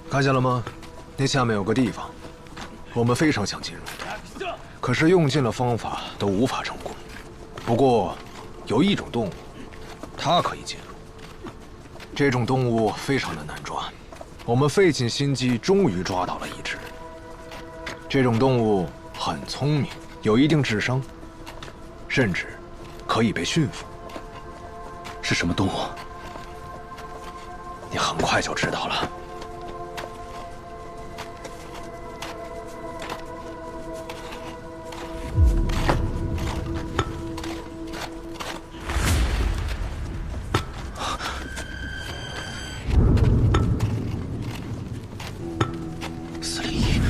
看见了吗？那下面有个地方，我们非常想进入的，可是用尽了方法都无法成功。不过，有一种动物，它可以进入。这种动物非常的难抓，我们费尽心机，终于抓到了一只。这种动物很聪明，有一定智商，甚至可以被驯服。是什么动物？你很快就知道了。401。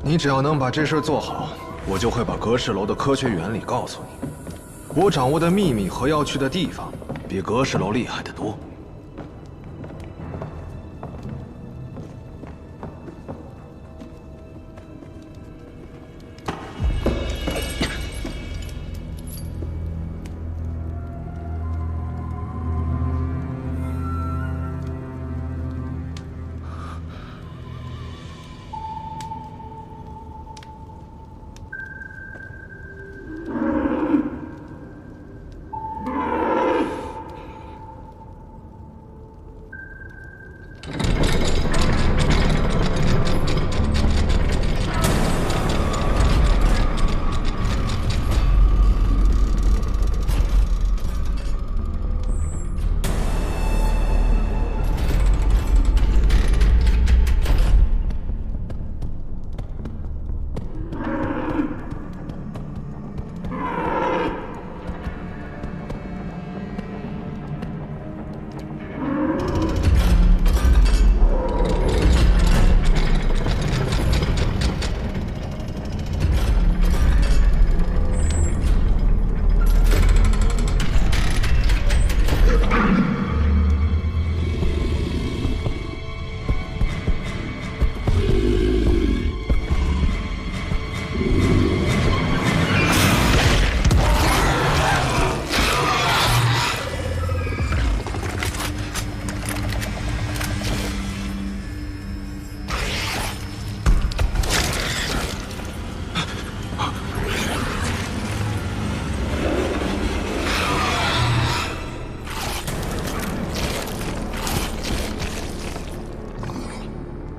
你只要能把这事做好，我就会把格式楼的科学原理告诉你。我掌握的秘密和要去的地方，比格式楼厉害得多。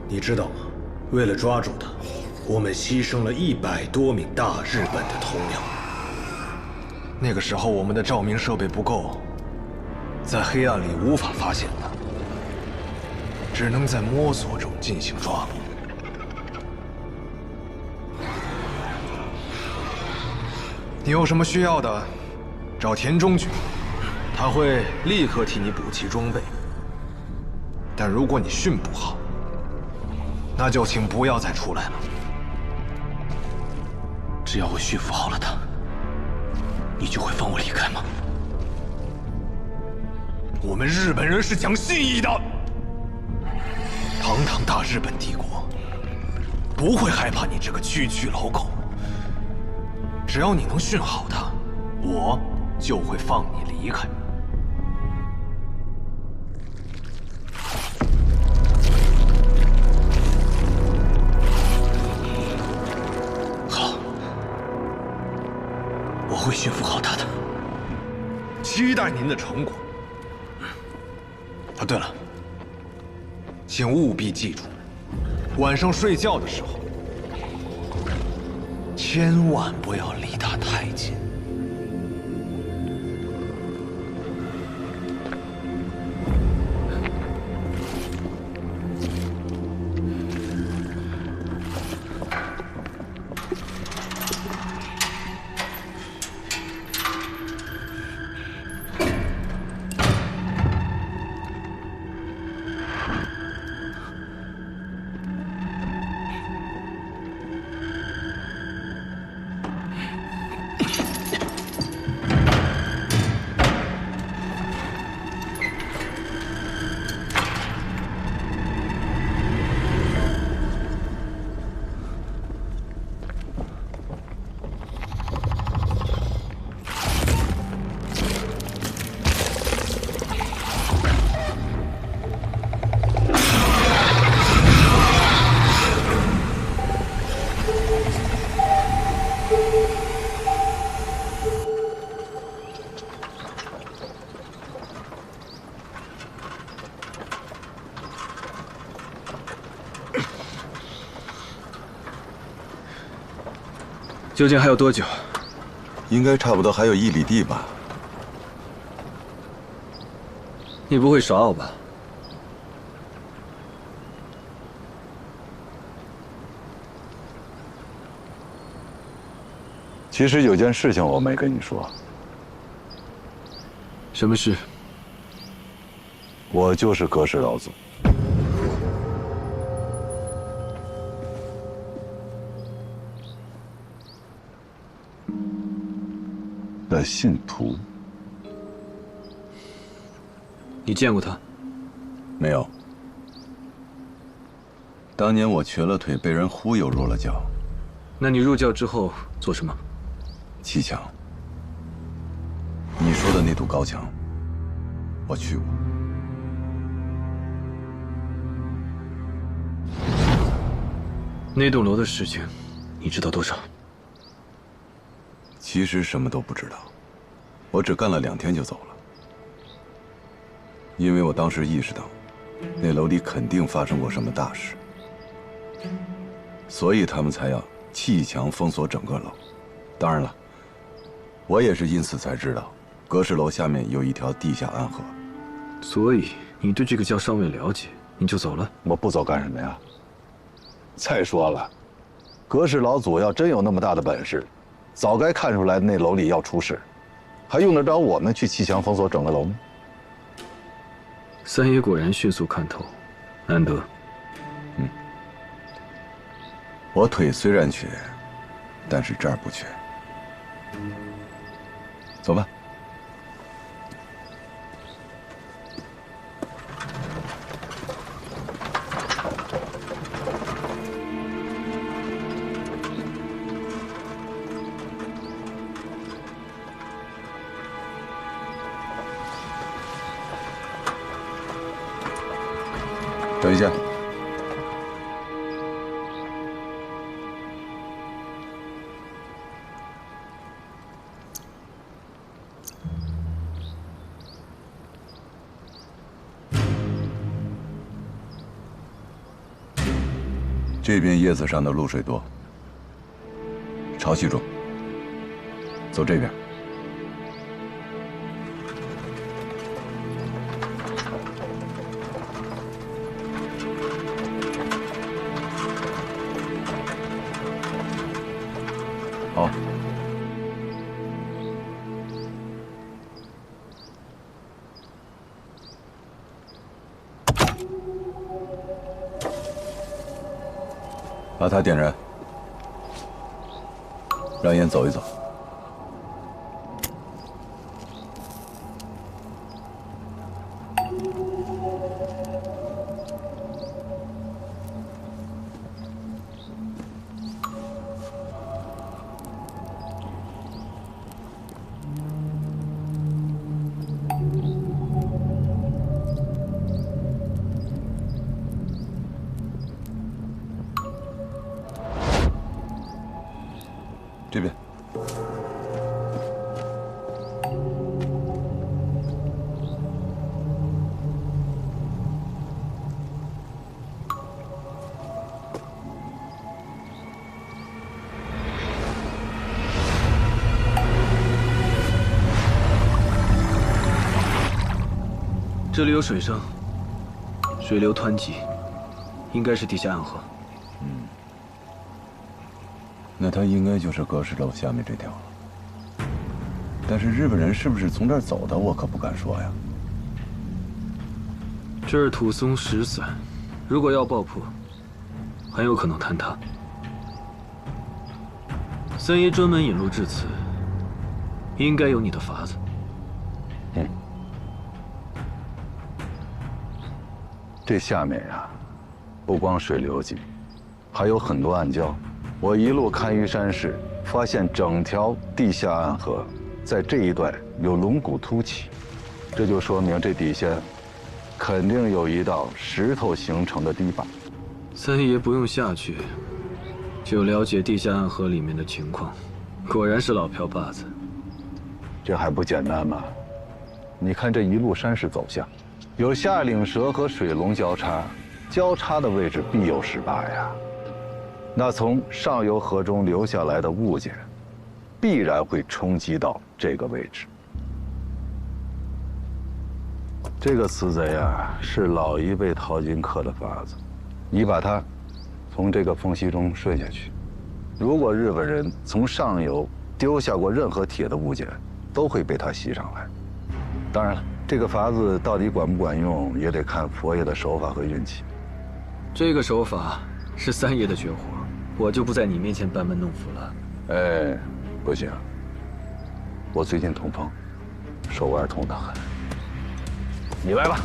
你知道吗？为了抓住他，我们牺牲了100多名大日本的头鸟。那个时候我们的照明设备不够，在黑暗里无法发现他，只能在摸索中进行抓捕。你有什么需要的，找田中局，他会立刻替你补齐装备。但如果你训不好，那就请不要再出来了。只要我驯服好了他，你就会放我离开吗？我们日本人是讲信义的，堂堂大日本帝国不会害怕你这个区区老狗。只要你能训好他，我就会放你离开。会驯服好他的，期待您的成果。啊，对了，请务必记住，晚上睡觉的时候，千万不要离他太近。究竟还有多久？应该差不多还有1里地吧。你不会耍我吧？其实有件事情我没跟你说，什么事？我就是葛氏老祖的信徒。你见过他？没有。当年我瘸了腿，被人忽悠入了教。那你入教之后做什么？砌墙。你说的那堵高墙，我去过。那栋楼的事情，你知道多少？其实什么都不知道，我只干了2天就走了。因为我当时意识到，那楼里肯定发生过什么大事，所以他们才要砌墙封锁整个楼。当然了，我也是因此才知道，葛氏楼下面有一条地下暗河。所以你对这个教尚未了解，你就走了？我不走干什么呀？再说了，葛氏老祖要真有那么大的本事，早该看出来那楼里要出事，还用得着我们去砌墙封锁整个楼吗？三爷果然迅速看透，难得。我腿虽然瘸，但是这儿不瘸。走吧。等一下。这边叶子上的露水多，潮气重。走这边。好。把它点燃，让烟走一走。这边。这里有水声，水流湍急，应该是地下暗河。那它应该就是葛氏楼下面这条了。但是日本人是不是从这儿走的，我可不敢说呀。这儿土松石散，如果要爆破，很有可能坍塌。三爷专门引路至此，应该有你的法子。这下面呀，不光水流急，还有很多暗礁。我一路看于山势，发现整条地下暗河在这一段有龙骨凸起，这就说明这底下肯定有一道石头形成的堤坝。三爷不用下去，就了解地下暗河里面的情况，果然是老瓢把子。这还不简单吗？你看这一路山势走向，有下岭蛇和水龙交叉，交叉的位置必有石坝呀。那从上游河中流下来的物件，必然会冲击到这个位置。这个死贼啊，是老一辈淘金客的法子。你把它从这个缝隙中顺下去，如果日本人从上游丢下过任何铁的物件，都会被他吸上来。当然了，这个法子到底管不管用，也得看佛爷的手法和运气。这个手法是三爷的绝活，我就不在你面前班门弄斧了。哎，不行，我最近痛风，手腕痛得很。你来吧。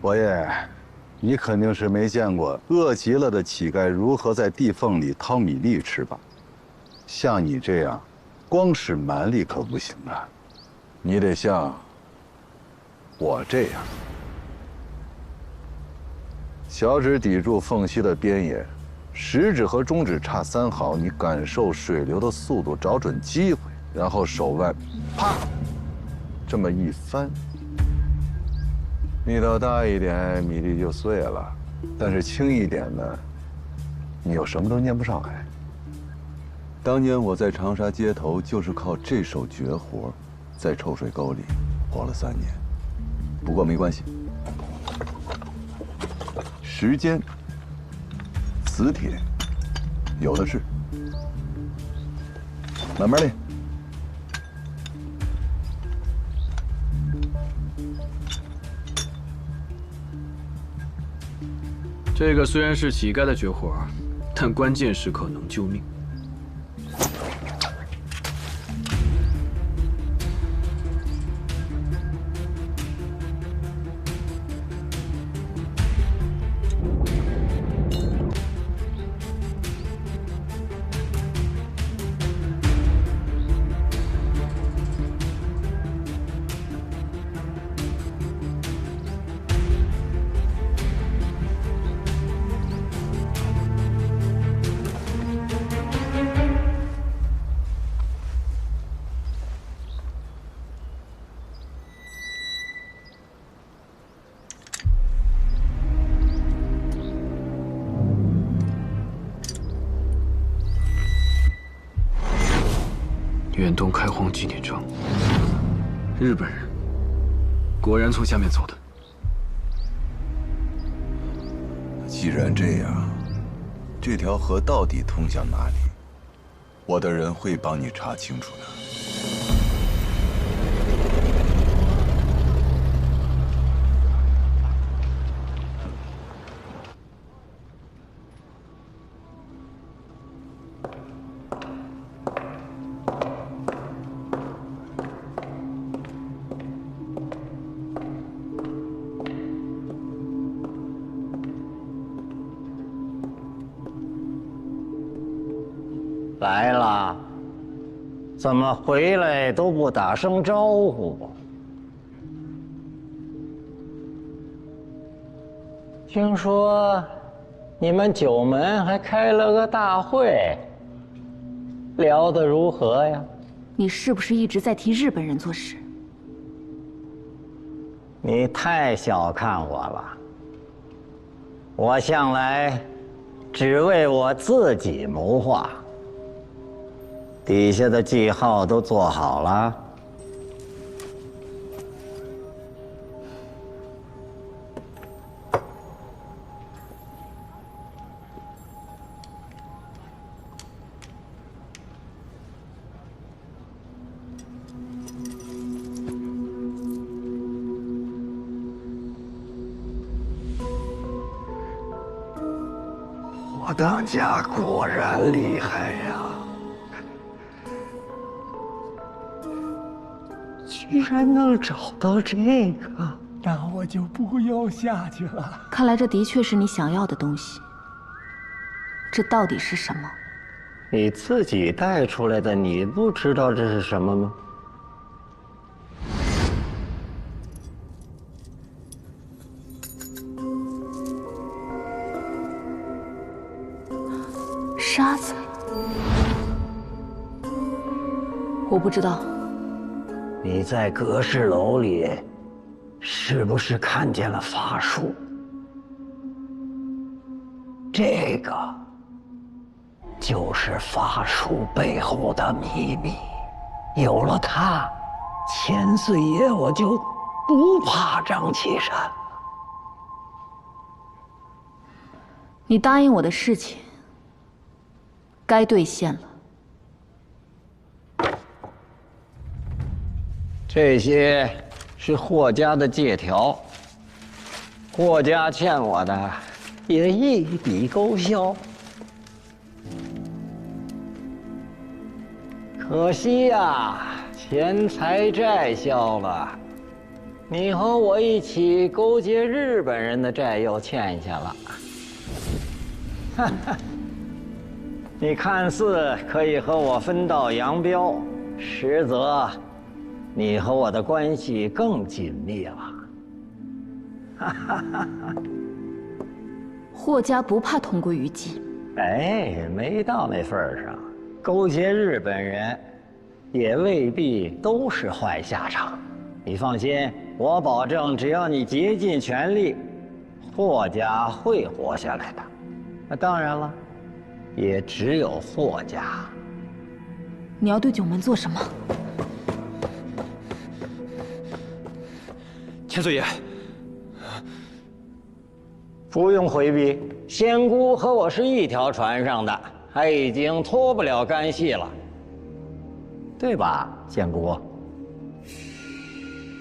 佛爷，你肯定是没见过饿极了的乞丐如何在地缝里掏米粒吃吧？像你这样，光使蛮力可不行啊，你得像我这样，小指抵住缝隙的边沿，食指和中指差3毫，你感受水流的速度，找准机会，然后手腕，啪，这么一翻。力道大一点，米粒就碎了；但是轻一点呢，你又什么都捏不上来。当年我在长沙街头就是靠这手绝活，在臭水沟里活了3年。不过没关系，时间、磁铁有的是，慢慢练。这个虽然是乞丐的绝活，但关键时刻能救命。远东开荒纪念章，日本人果然从下面走的。既然这样，这条河到底通向哪里？我的人会帮你查清楚的。来了，怎么回来都不打声招呼？听说你们九门还开了个大会，聊得如何呀？你是不是一直在替日本人做事？你太小看我了，我向来只为我自己谋划。底下的记号都做好了。老当家果然厉害呀！居然能找到这个，那我就不要下去了。看来这的确是你想要的东西。这到底是什么？你自己带出来的，你不知道这是什么吗？沙子，我不知道。你在阁侍楼里，是不是看见了法术？这个就是法术背后的秘密。有了它，千岁爷我就不怕张启山了。你答应我的事情，该兑现了。这些是霍家的借条，霍家欠我的也一笔勾销。可惜呀，钱财债消了，你和我一起勾结日本人的债又欠下了。哈哈，你看似可以和我分道扬镳，实则你和我的关系更紧密了。哈哈哈哈！霍家不怕同归于尽。哎，没到那份儿上，勾结日本人，也未必都是坏下场。你放心，我保证，只要你竭尽全力，霍家会活下来的。那当然了，也只有霍家。你要对九门做什么？千岁爷，不用回避，仙姑和我是一条船上的，她已经脱不了干系了，对吧，仙姑？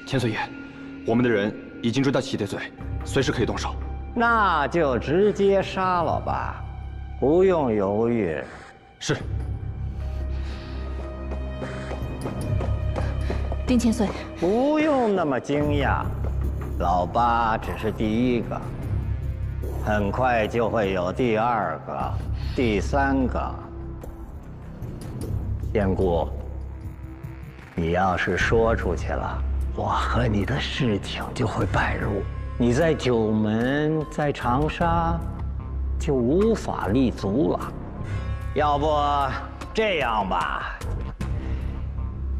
千岁爷，我们的人已经追到齐贼嘴，随时可以动手。那就直接杀了吧，不用犹豫。是。丁千岁，不用那么惊讶，老八只是第一个，很快就会有第二个、第三个。仙姑，你要是说出去了，我和你的事情就会败露，你在九门、在长沙就无法立足了。要不这样吧，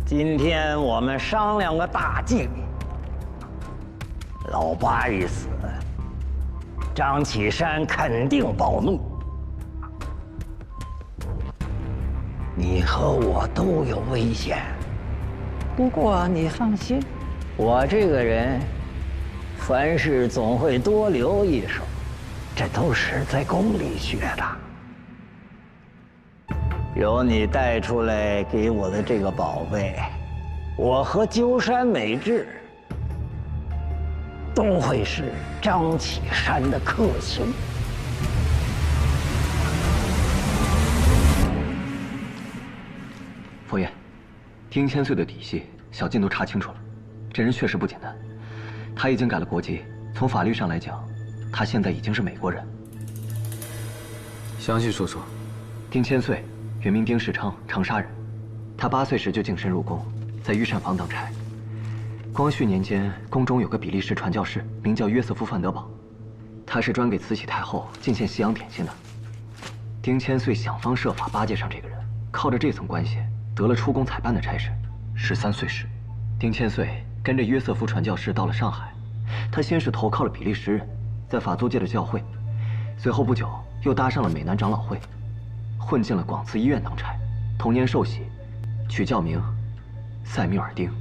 今天我们商量个大计。老八一死，张启山肯定暴怒，你和我都有危险。不过你放心，我这个人凡事总会多留一手，这都是在宫里学的。有你带出来给我的这个宝贝，我和鸠山美智都会是张启山的克星。佛爷，丁千岁的底细，小静都查清楚了。这人确实不简单，他已经改了国籍，从法律上来讲，他现在已经是美国人。详细说说。丁千岁，原名丁世昌，长沙人。他8岁时就净身入宫，在御膳房当差。光绪年间，宫中有个比利时传教士，名叫约瑟夫·范德堡，他是专给慈禧太后进献西洋点心的。丁千岁想方设法巴结上这个人，靠着这层关系得了出宫采办的差事。13岁时，丁千岁跟着约瑟夫传教士到了上海，他先是投靠了比利时人，在法租界的教会，随后不久又搭上了美南长老会，混进了广慈医院当差。同年受洗，取教名塞缪尔丁，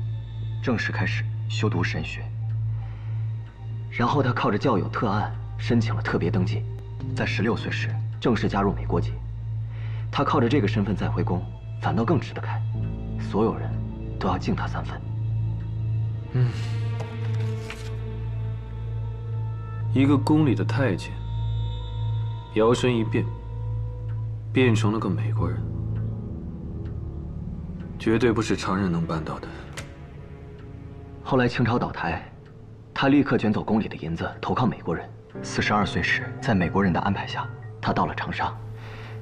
正式开始修读神学。然后他靠着教友特案申请了特别登记，在16岁时正式加入美国籍。他靠着这个身份再回宫，反倒更吃得开，所有人都要敬他3分。一个宫里的太监，摇身一变变成了个美国人，绝对不是常人能办到的。后来清朝倒台，他立刻卷走宫里的银子，投靠美国人。42岁时，在美国人的安排下，他到了长沙，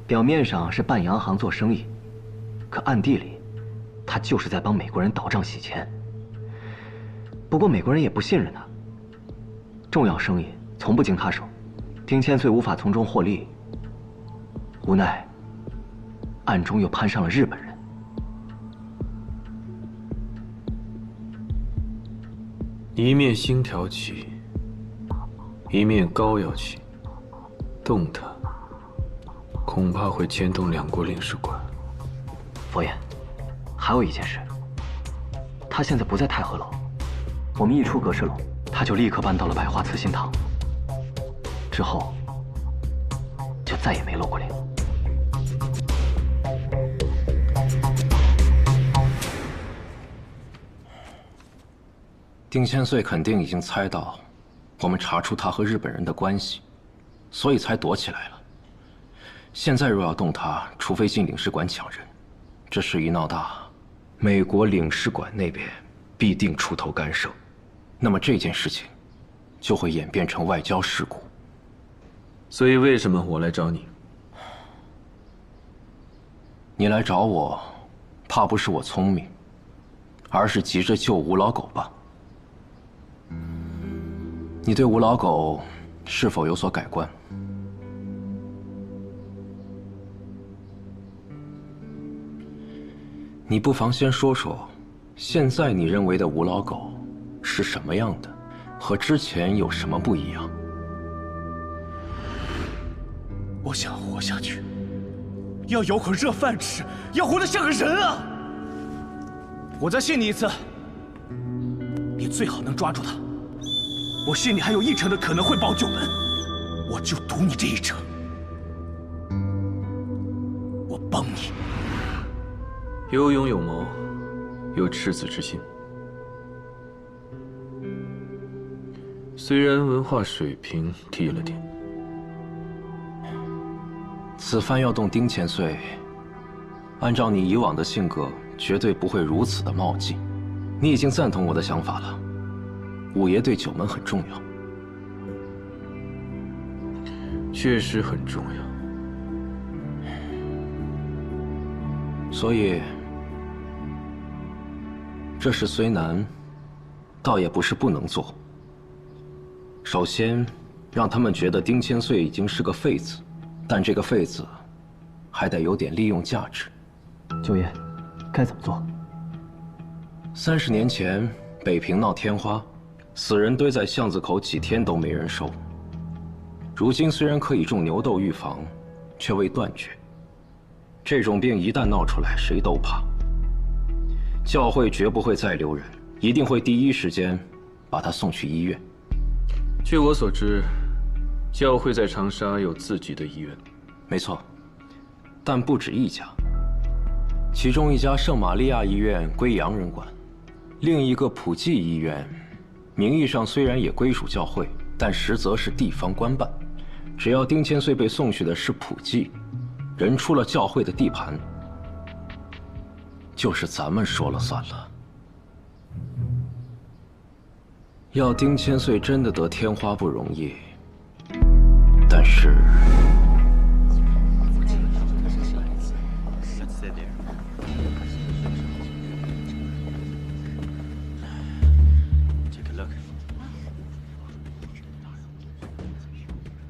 表面上是办洋行做生意，可暗地里，他就是在帮美国人倒账洗钱。不过美国人也不信任他，重要生意从不经他手，丁千岁无法从中获利，无奈暗中又攀上了日本人。一面星挑起，一面膏药起，动它，恐怕会牵动两国领事馆。佛爷，还有一件事，他现在不在太和楼，我们一出阁氏楼，他就立刻搬到了百花慈心堂，之后就再也没露过脸。丁千岁肯定已经猜到我们查出他和日本人的关系，所以才躲起来了。现在若要动他，除非进领事馆抢人，这事一闹大，美国领事馆那边必定出头干涉，那么这件事情就会演变成外交事故。所以为什么我来找你？你来找我，怕不是我聪明，而是急着救吴老狗吧？你对吴老狗是否有所改观？你不妨先说说，现在你认为的吴老狗是什么样的，和之前有什么不一样？我想活下去，要有口热饭吃，要活得像个人啊！我再信你一次，你最好能抓住他。我信你还有1成的可能会保九门，我就赌你这1成。我帮你。有勇有谋，有赤子之心。虽然文化水平低了点，此番要动丁千岁，按照你以往的性格，绝对不会如此的冒进。你已经赞同我的想法了。五爷对九门很重要，确实很重要。所以，这事虽难，倒也不是不能做。首先，让他们觉得丁千岁已经是个废子，但这个废子还得有点利用价值。九爷，该怎么做？30年前，北平闹天花。死人堆在巷子口几天都没人收。如今虽然可以种牛痘预防，却未断绝。这种病一旦闹出来，谁都怕。教会绝不会再留人，一定会第一时间把他送去医院。据我所知，教会在长沙有自己的医院。没错，但不止一家。其中一家圣玛利亚医院归洋人管，另一个普济医院。名义上虽然也归属教会，但实则是地方官办。只要丁千岁被送去的是普济，人出了教会的地盘，就是咱们说了算了。要丁千岁真的得天花不容易，但是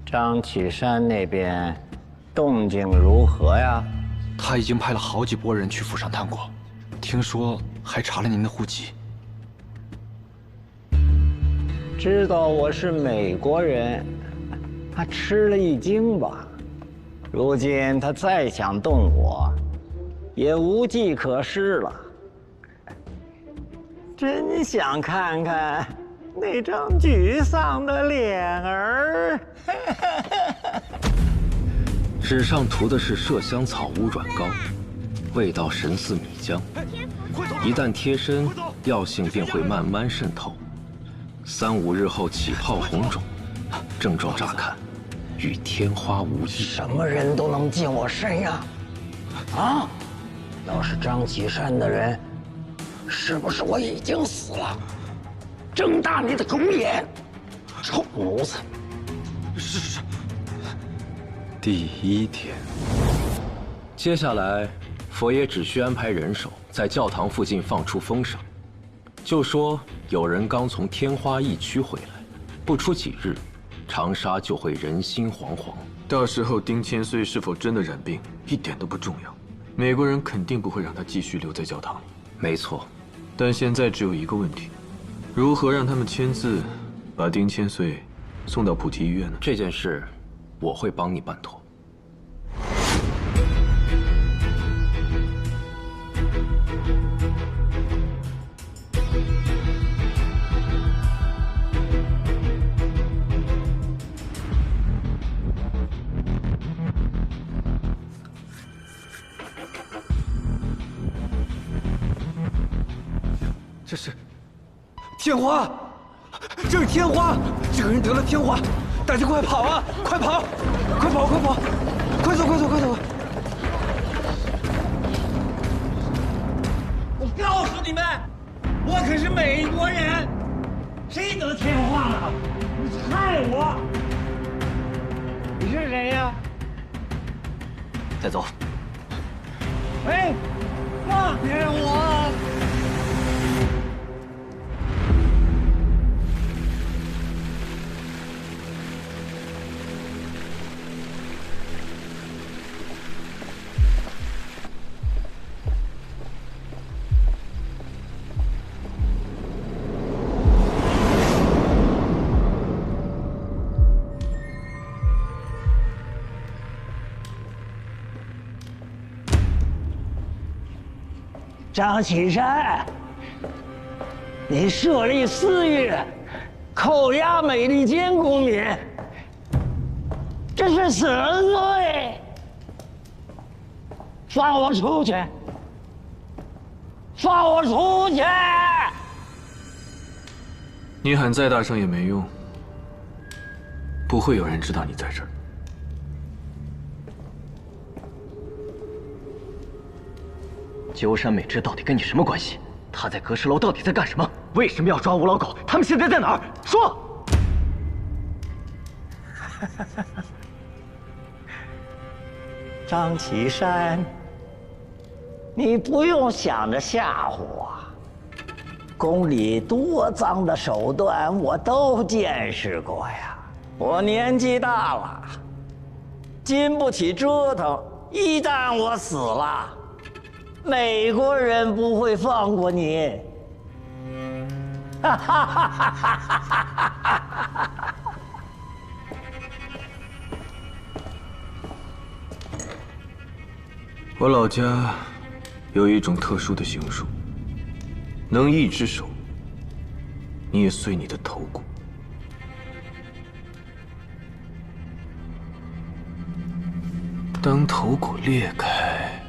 张启山那边动静如何呀？他已经派了好几拨人去府上探过，听说还查了您的户籍。知道我是美国人，他吃了一惊吧？如今他再想动我，也无计可施了。真想看看那张沮丧的脸儿。纸上涂的是麝香草乌软膏，味道神似米浆，一旦贴身，药性便会慢慢渗透，3、5日后起泡红肿，症状乍看与天花无异。什么人都能进我身呀？啊！要是张启山的人，是不是我已经死了？睁大你的狗眼，臭奴才！是。第1天，接下来，佛爷只需安排人手在教堂附近放出风声，就说有人刚从天花疫区回来，不出几日，长沙就会人心惶惶。到时候丁千岁是否真的染病，一点都不重要。美国人肯定不会让他继续留在教堂里。没错，但现在只有一个问题：如何让他们签字，把丁千岁送到菩提医院呢？这件事，我会帮你办妥。这是天花，这是天花，这个人得了天花，大家快跑啊！快跑，快跑，快跑，快走，快走，快走！我告诉你们，我可是美国人，谁得天花了？你害我！你是谁呀？再走。哎，放开我！张启山，你设立私狱，扣押美利坚公民，这是死人罪！放我出去！放我出去！你喊再大声也没用，不会有人知道你在这儿。鸠山美智到底跟你什么关系？他在阁石楼到底在干什么？为什么要抓吴老狗？他们现在在哪儿？说！张启山，你不用想着吓唬我，宫里多脏的手段我都见识过呀。我年纪大了，经不起折腾。一旦我死了，美国人不会放过你。哈哈哈哈哈哈！我老家有一种特殊的刑术，能一只手捏碎你的头骨。当头骨裂开，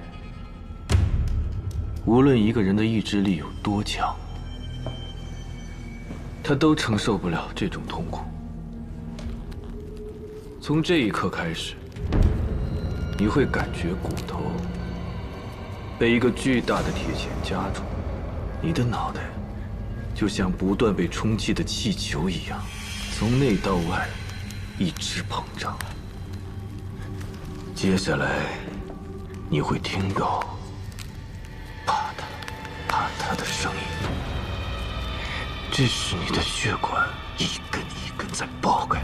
无论一个人的意志力有多强，他都承受不了这种痛苦。从这一刻开始，你会感觉骨头被一个巨大的铁钳夹住，你的脑袋就像不断被充气的气球一样，从内到外一直膨胀。接下来，你会听到啪嗒啪嗒的声音，这是你的血管一根一根在爆开。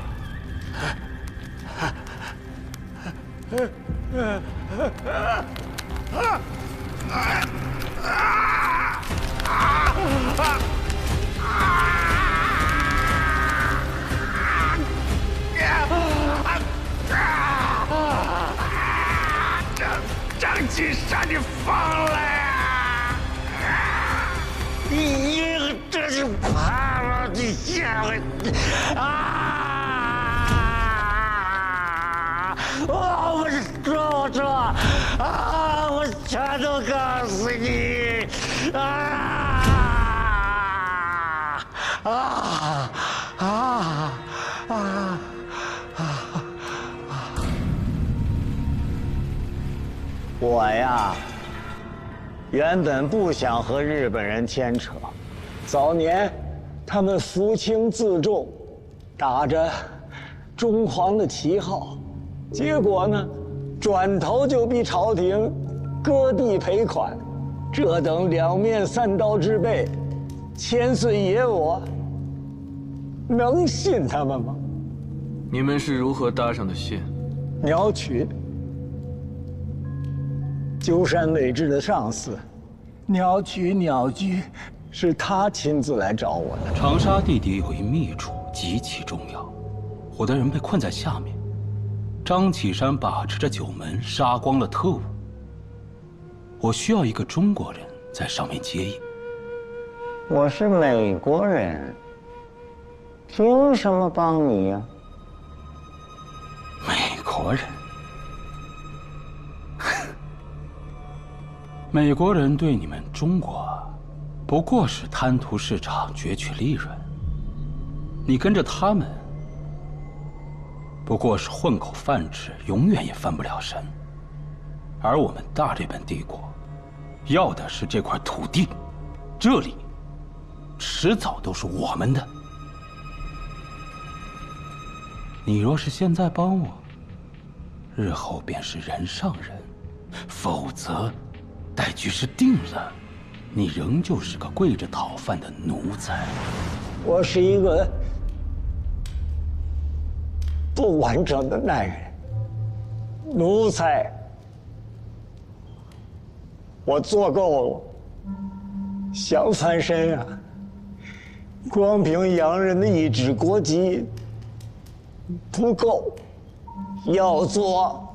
张启山，你疯了呀！你这就怕了，你下回啊！我说啊！我全都告诉你我呀，原本不想和日本人牵扯。早年，他们扶清自重，打着中皇的旗号，结果呢，转头就逼朝廷割地赔款。这等两面三刀之辈，千岁爷我能信他们吗？你们是如何搭上的线？鸟取，鸠山美智的上司，鸟取鸟居，是他亲自来找我的。长沙地底有一秘处极其重要，我的人被困在下面。张启山把持着九门，杀光了特务。我需要一个中国人在上面接应。我是美国人，凭什么帮你呀？美国人，美国人对你们中国不过是贪图市场、攫取利润。你跟着他们，不过是混口饭吃，永远也翻不了身。而我们大日本帝国，要的是这块土地，这里迟早都是我们的。你若是现在帮我，日后便是人上人；否则，待局势定了，你仍旧是个跪着讨饭的奴才。我是一个不完整的男人，奴才。我做够了，想翻身啊！光凭洋人的一纸国籍不够，要做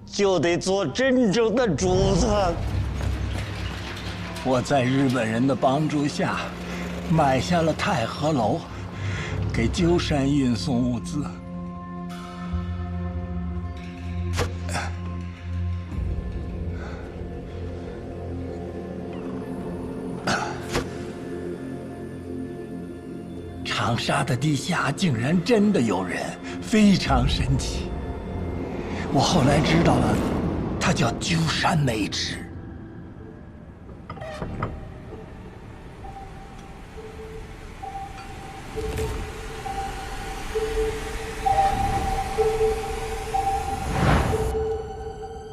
就得做真正的主子。我在日本人的帮助下，买下了太和楼，给鸠山运送物资。长沙的地下竟然真的有人，非常神奇。我后来知道了，他叫鸠山美智。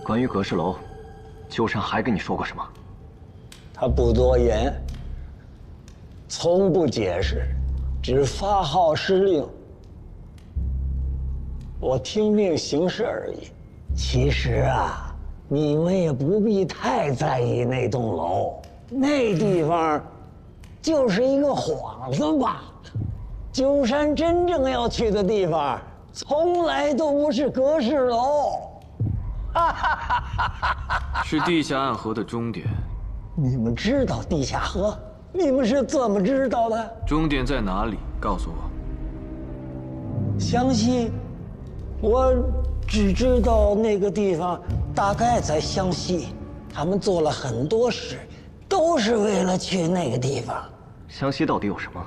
关于阁氏楼，鸠山还跟你说过什么？他不多言，从不解释。只发号施令，我听命行事而已。其实啊，你们也不必太在意那栋楼，那地方就是一个幌子罢了。鸠山真正要去的地方，从来都不是阁氏楼，是地下暗河的终点。你们知道地下河？你们是怎么知道的？终点在哪里？告诉我。湘西，我只知道那个地方大概在湘西。他们做了很多事，都是为了去那个地方。湘西到底有什么？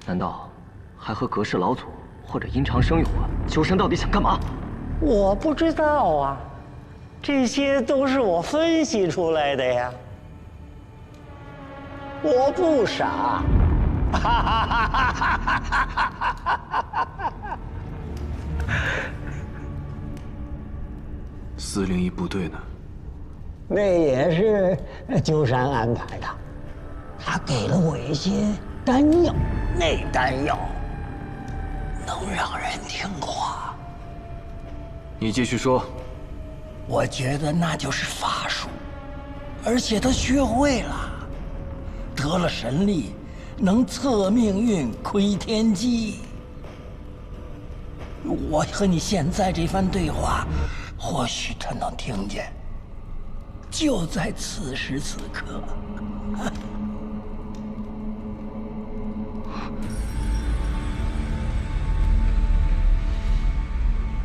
难道还和阁氏老祖或者殷长生有关？鸠山到底想干嘛？我不知道啊，这些都是我分析出来的呀。我不傻，401部队呢？那也是鸠山安排的，他给了我一些丹药，那丹药能让人听话。你继续说。我觉得那就是法术，而且他学会了。得了神力，能测命运、窥天机。我和你现在这番对话，或许他能听见。就在此时此刻。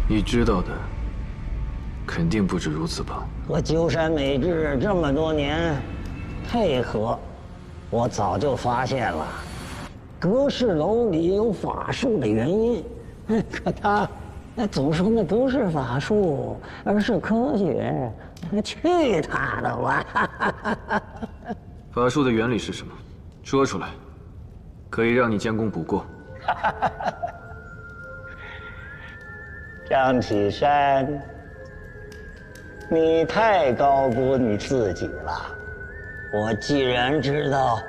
你知道的，肯定不止如此吧？和鸠山美智这么多年配合。我早就发现了，阁氏楼里有法术的原因，可他那总说那不是法术，而是科学。去他的吧！法术的原理是什么？说出来，可以让你将功补过。张启山，你太高估你自己了。我既然知道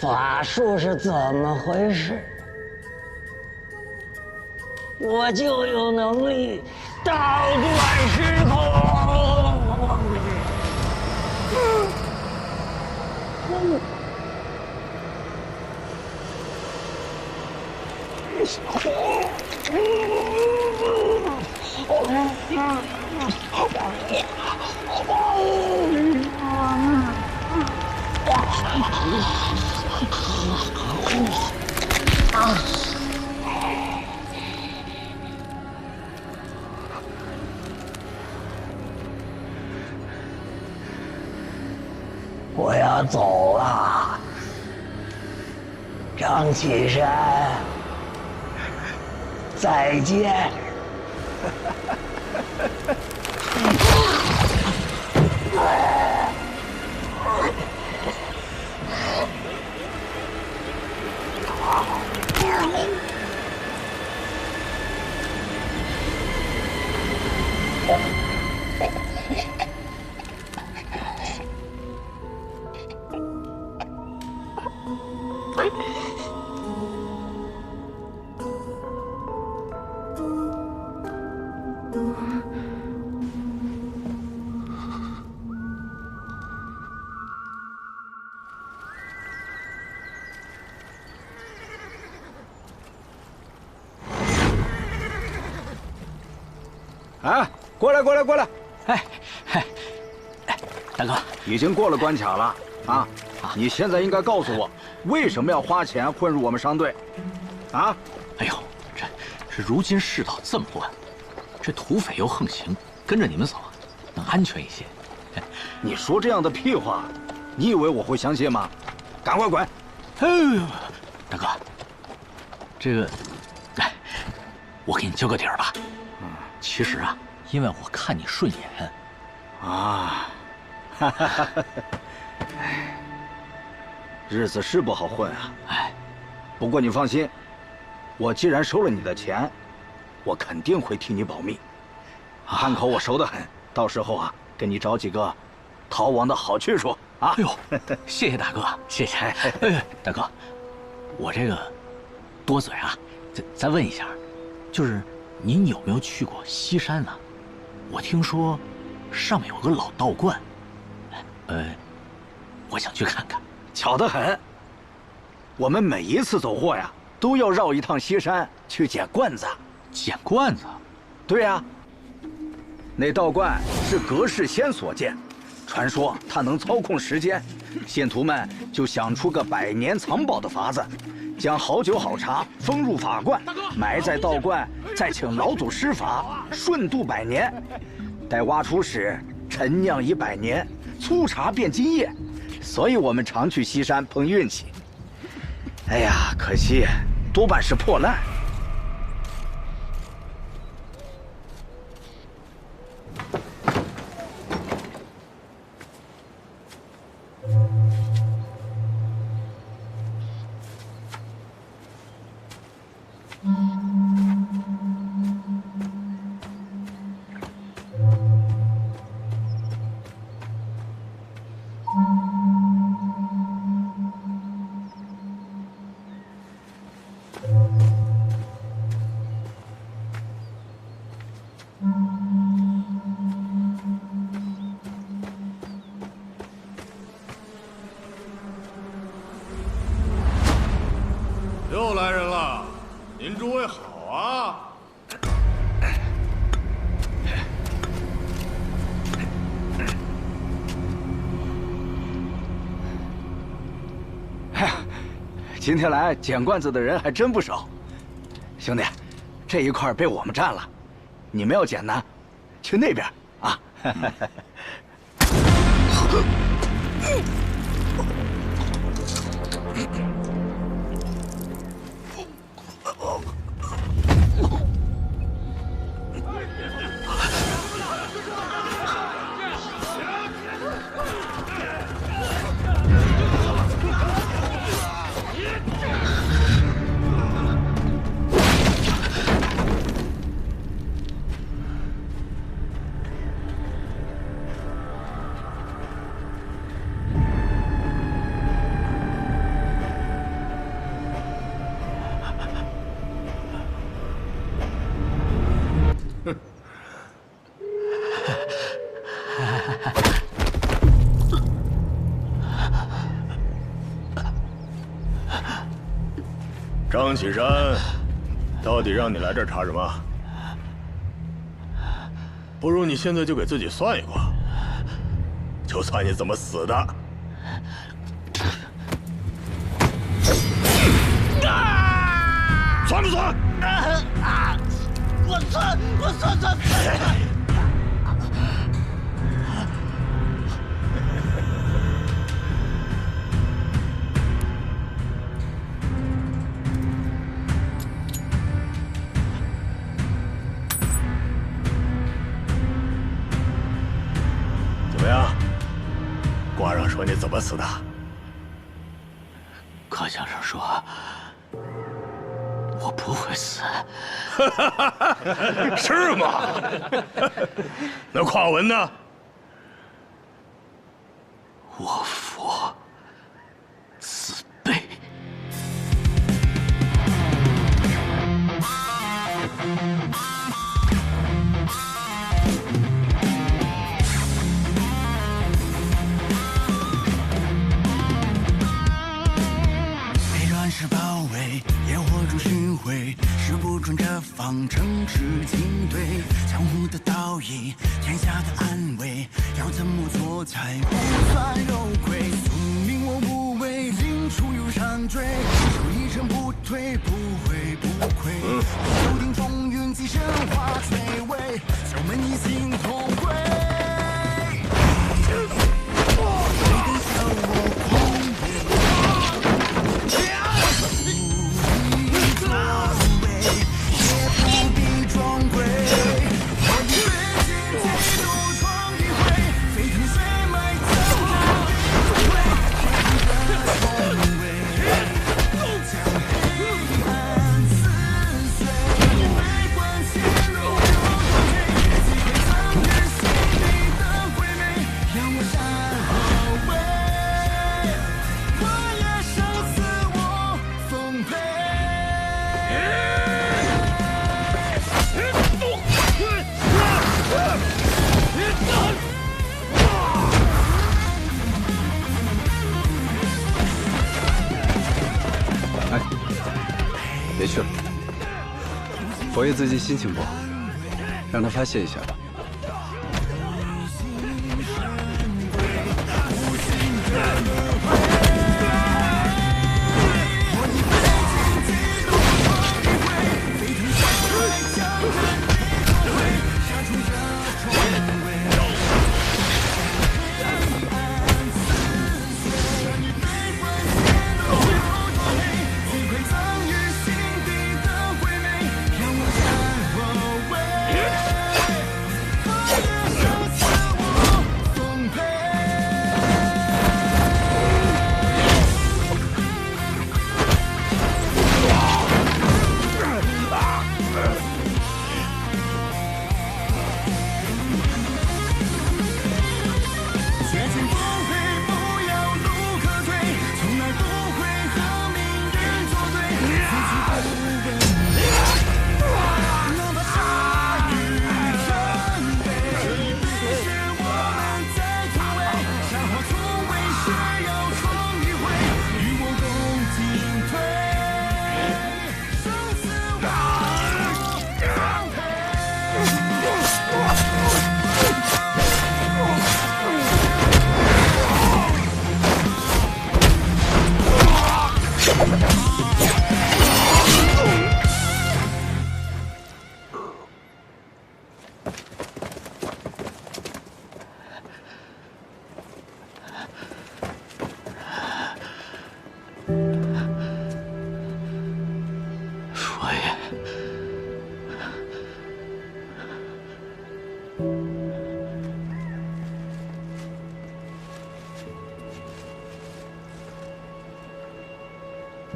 法术是怎么回事，我就有能力倒转时空。我要走了，张启山，再见。哎，过来，过来，过来！哎，大哥，已经过了关卡了啊！你现在应该告诉我，为什么要花钱混入我们商队？啊？哎呦，这如今世道这么乱，这土匪又横行，跟着你们走，能安全一些。你说这样的屁话，你以为我会相信吗？赶快滚！哎呦，大哥，这个，哎，我给你交个底儿吧。其实啊，因为我看你顺眼，啊，哎，日子是不好混啊。哎，不过你放心，我既然收了你的钱，我肯定会替你保密。汉口我熟得很，到时候啊，给你找几个逃亡的好去处啊。哎呦，谢谢大哥，谢谢。哎，大哥，我这个多嘴啊，再问一下，就是您有没有去过西山呢？我听说上面有个老道观，我想去看看。巧得很，我们每一次走货呀，都要绕一趟西山去捡罐子。捡罐子？对呀，那道观是隔世仙所建，传说他能操控时间，仙徒们就想出个百年藏宝的法子。将好酒好茶封入法罐，埋在道观，再请老祖施法，顺度100年。待挖出时，陈酿已100年，粗茶变金液。所以我们常去西山碰运气。哎呀，可惜多半是破烂。又来人了，您诸位好啊！哎呀，今天来捡罐子的人还真不少。兄弟，这一块被我们占了，你们要捡呢，去那边啊。张启山，到底让你来这儿查什么？不如你现在就给自己算一卦，就算你怎么死的。算不算？我算。怎么样？卦上说你怎么死的？卦象上说我不会死。是吗？那卦文呢？我佛慈悲。被乱世包围，野火中巡回，时不准这方城市进退。江湖的道义，天下的安危，要怎么做才不算有愧？宿命我无畏，临出又上追，手一程不退，不悔不愧。九鼎风云几神化摧毁，九门一心同归。别去了，佛爷最近心情不好，让他发泄一下吧。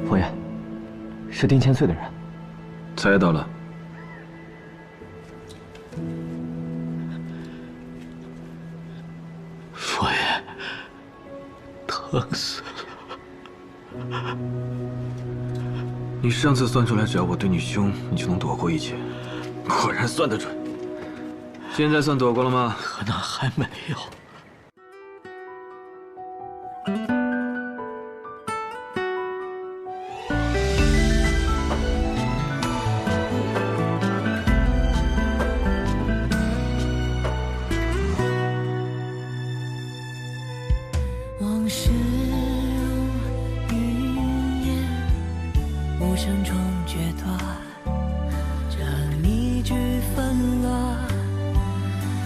佛爷，是丁千岁的人。猜到了。佛爷，疼死了。你上次算出来，只要我对你凶，你就能躲过一劫。果然算得准。现在算躲过了吗？可能还没有。往事如云烟，无声中决断，这谜局纷乱，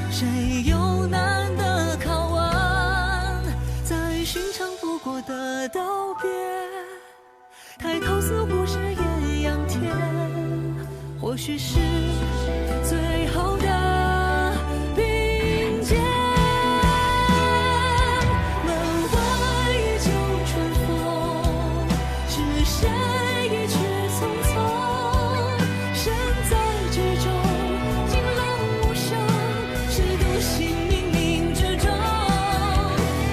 谁又难得考完？在寻常不过的道别，抬头似乎是艳阳天，或许是最后的并肩。谁一去匆匆，身在剧中，惊浪无声，谁独行冥冥之中。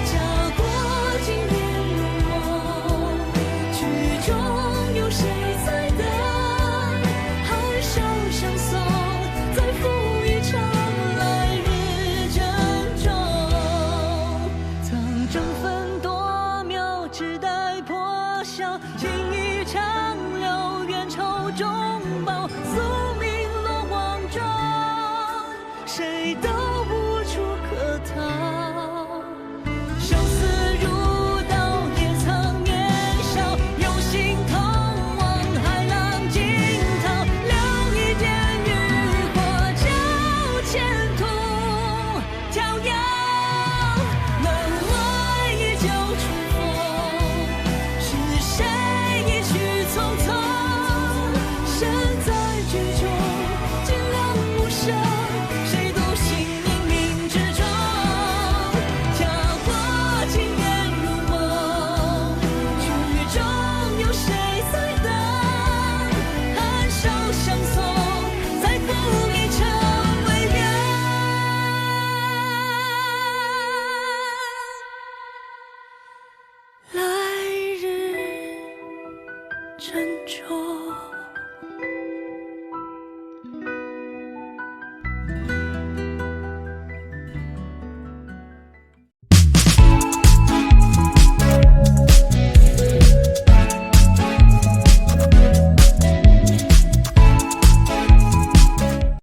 家国经年如梦，曲中有谁在等？含笑相送，再赴一场来日珍重。曾争分夺秒，只待破晓。长留冤仇中报，宿命落网中，谁都无处可逃。生死如刀，也曾年少，有心同往海浪惊涛，留一点余火照前途飘摇。门外依旧春风，是谁匆匆，身在剧中，惊浪无声，谁独行冥冥之中。家国经年如梦，曲中有谁在等？含笑相送，再赴一场为缘。来日珍重。